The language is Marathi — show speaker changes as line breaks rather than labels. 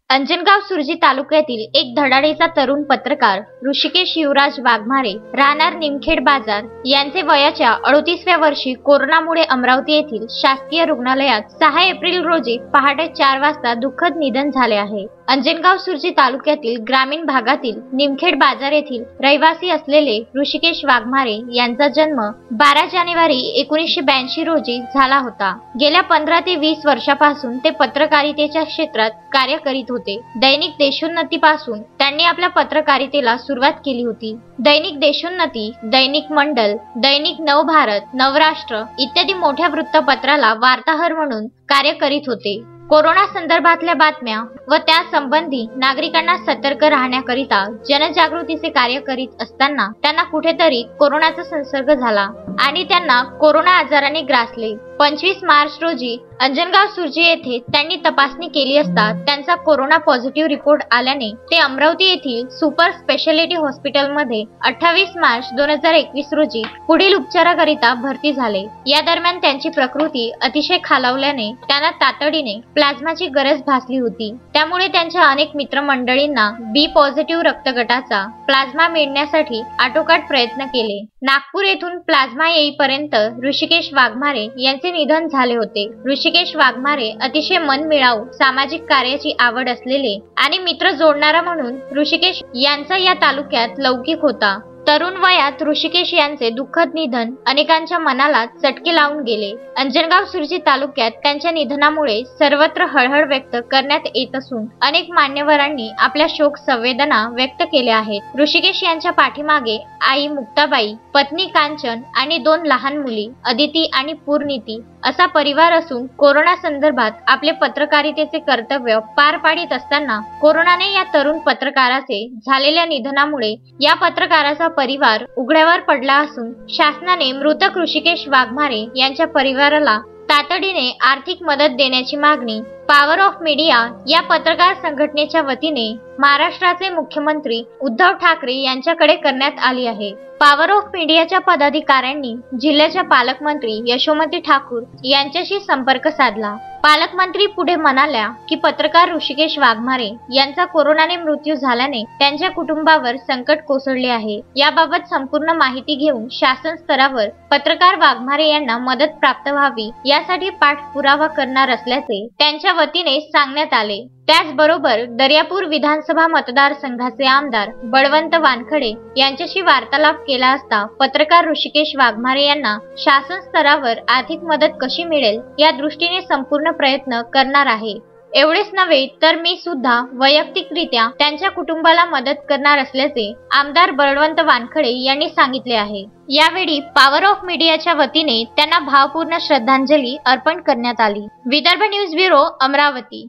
अंजनगाव सुर्जी तालुक्यातील एक धडाडीचा तरुण पत्रकार ऋषिकेश युवराज वाघमारे राहणार निमखेड बाजार यांचे वयाच्या 38व्या वर्षी कोरोनामुळे अमरावती येथील शासकीय रुग्णालयात 6 एप्रिल रोजी पहाटे 4 वाजता दुःखद निधन झाले आहे। अंजनगाव सुर्जी तालुक्यातील ग्रामीण भागातील निमखेड बाजार येथील रहिवासी असलेले ऋषिकेश वाघमारे यांचा जन्म 12 जानेवारी 1982 रोजी झाला होता। गेल्या 15 ते 20 वर्षापासून ते पत्रकारितेच्या क्षेत्रात कार्य करीत होते। दैनिक देशोन्नती पासून त्यांनी आपल्या पत्रकारितेला सुरुवात केली होती। दैनिक देशोन्नती, दैनिक मंडल, दैनिक नवभारत, नवराष्ट्र इत्यादी मोठ्या वृत्तपत्राला वार्ताहर म्हणून कार्य करीत होते। कोरोना संदर्भातल्या बातम्या व त्या संबंधी नागरिकांना सतर्क राहण्याकरिता जनजागृतीचे कार्य करीत असताना त्यांना कुठेतरी कोरोनाचा संसर्ग झाला आणि त्यांना कोरोना आजाराने ग्रासले। 25 मार्च रोजी अंजनगाव सुर्जी येथे त्यांनी तपासणी केली असता त्यांचा कोरोना पॉझिटिव्ह रिपोर्ट आल्याने ते अमरावती येथील सुपर स्पेशालिटी हॉस्पिटलमध्ये 28 मार्च 2021 रोजी पुढील उपचाराकरिता भरती झाले। या दरम्यान त्यांची प्रकृती अतिशय खालावल्याने त्यांना तातडीने प्लाझ्माची गरज भासली होती। त्यामुळे त्यांच्या अनेक मित्रमंडळींना बी पॉझिटिव्ह रक्तगटाचा प्लाझ्मा मिळण्यासाठी आटोकाट प्रयत्न केले। नागपूर येथून प्लाझ्मा येईपर्यंत ऋषिकेश वाघमारे यांचे निधन झाले होते। ऋषिकेश वाघमारे अतिशय मनमिळावू, सामाजिक कार्याची आवड असलेले आणि मित्र जोडणारा म्हणून ऋषिकेश यांचा या तालुक्यात लौकिक होता। तरुण वयात ऋषिकेश यांचे दुःखद निधन अनेकांच्या मनाला चटके लावून गेले। अंजनगाव सुर्जी तालुक्यात त्यांच्या निधनामुळे सर्वत्र हळहळ व्यक्त करण्यात येत असून अनेक मान्यवरांनी आपल्या शोक संवेदना व्यक्त केल्या आहेत। ऋषिकेश यांच्या पाठीमागे आई मुक्ताबाई, पत्नी कांचन आणि 2 लहान मुली अदिती आणि पूर्णिती असा परिवार असून कोरोना संदर्भात आपले पत्रकारितेचे कर्तव्य पार पाडित असताना कोरोनाने या तरुण पत्रकाराचे झालेल्या निधनामुळे या पत्रकाराचा परिवार उघड्यावर पडला असून शासनाने मृतक ऋषिकेश वाघमारे यांच्या परिवाराला तातडीने आर्थिक मदत देण्याची मागणी पॉवर ऑफ मीडिया या पत्रकार संघटनेच्या वतीने महाराष्ट्राचे मुख्यमंत्री उद्धव ठाकरे यांच्याकडे करण्यात आली आहे। पॉवर ऑफ मीडियाच्या पदाधिकाऱ्यांनी जिल्ह्याच्या पालकमंत्री यशोमती ठाकूर यांच्याशी संपर्क साधला। पालकमंत्री पुढे म्हणाल्या की पत्रकार ऋषिकेश वाघमारे यांचा कोरोनाने मृत्यू झाल्याने त्यांच्या कुटुंबावर संकट कोसळले आहे। याबाबत संपूर्ण माहिती घेऊन शासन स्तरावर पत्रकार वाघमारे यांना मदत प्राप्त व्हावी यासाठी पाठपुरावा करणार असल्याचे त्यांच्या वतीने सांगण्यात आले। त्याचबरोबर दर्यापूर विधानसभा मतदारसंघाचे आमदार बळवंत वानखडे यांच्याशी वार्तालाप केला असता पत्रकार ऋषिकेश वाघमारे यांना शासन स्तरावर आर्थिक मदत कशी मिळेल या दृष्टीने संपूर्ण प्रयत्न करणार आहे। एवढेच नव्हे तर मी सुद्धा वैयक्तिकरित्या त्यांच्या कुटुंबाला मदत करणार असल्याचे आमदार बळवंत वानखडे यांनी सांगितले आहे। यावेळी पॉवर ऑफ मीडियाच्या वतीने त्यांना भावपूर्ण श्रद्धांजली अर्पण करण्यात आली। Vidarbha news bureau, Amravati.